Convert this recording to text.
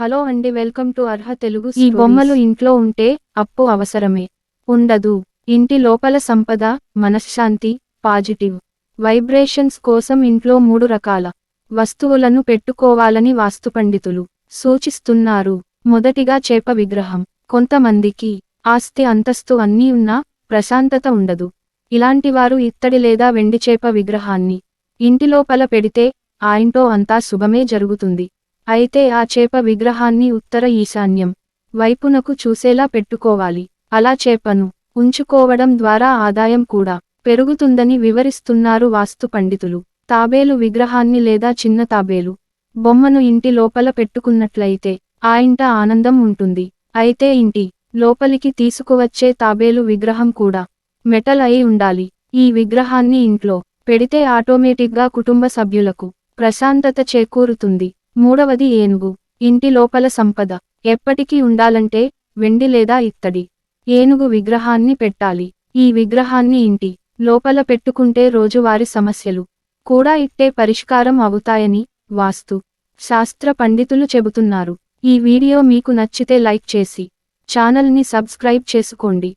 Hello అండి, welcome to Arha Telugu. ఈ బొమ్మలు ఇంట్లో ఉంటే అప్పు అవసరమే ఉండదు. ఇంటి లోపల సంపద, మనశ్శాంతి, పాజిటివ్ వైబ్రేషన్స్ కోసం ఇంట్లో 3 రకాల వస్తువులను పెట్టుకోవాలని వాస్తు పండితులు సూచిస్తున్నారు. మొదటిగా చేప విగ్రహం. కొంతమందికి ఆస్తి అంతస్తు అన్నీ ఉన్నా ప్రశాంతత ఉండదు. ఇలాంటివారు ఇత్తడి లేదా వెండి చేప విగ్రహాన్ని ఇంటిలోపల పెడితే ఆ ఇంట్లో అంతా శుభమే జరుగుతుంది. అయితే ఆ చేప విగ్రహాన్ని ఉత్తర ఈశాన్యం వైపునకు చూసేలా పెట్టుకోవాలి. అలా చేపను ఉంచుకోవడం ద్వారా ఆదాయం కూడా పెరుగుతుందని వివరిస్తున్నారు వాస్తు పండితులు. తాబేలు విగ్రహాన్ని లేదా చిన్న తాబేలు బొమ్మను ఇంటి లోపల పెట్టుకున్నట్లయితే ఆ ఇంట ఆనందం ఉంటుంది. అయితే ఇంటి లోపలికి తీసుకువచ్చే తాబేలు విగ్రహం కూడా మెటల్ అయి ఉండాలి. ఈ విగ్రహాన్ని ఇంట్లో పెడితే ఆటోమేటిక్గా కుటుంబ సభ్యులకు ప్రశాంతత చేకూరుతుంది. మూడవది ఏనుగు. ఇంటి లోపల సంపద ఎప్పటికీ ఉండాలంటే వెండి లేదా ఇత్తడి ఏనుగు విగ్రహాన్ని పెట్టాలి. ఈ విగ్రహాన్ని ఇంటి లోపల పెట్టుకుంటే రోజువారీ సమస్యలు కూడా ఇట్టే పరిష్కారం అవుతాయని వాస్తు శాస్త్ర పండితులు చెబుతున్నారు. ఈ వీడియో మీకు నచ్చితే లైక్ చేసి ఛానల్ని సబ్స్క్రైబ్ చేసుకోండి.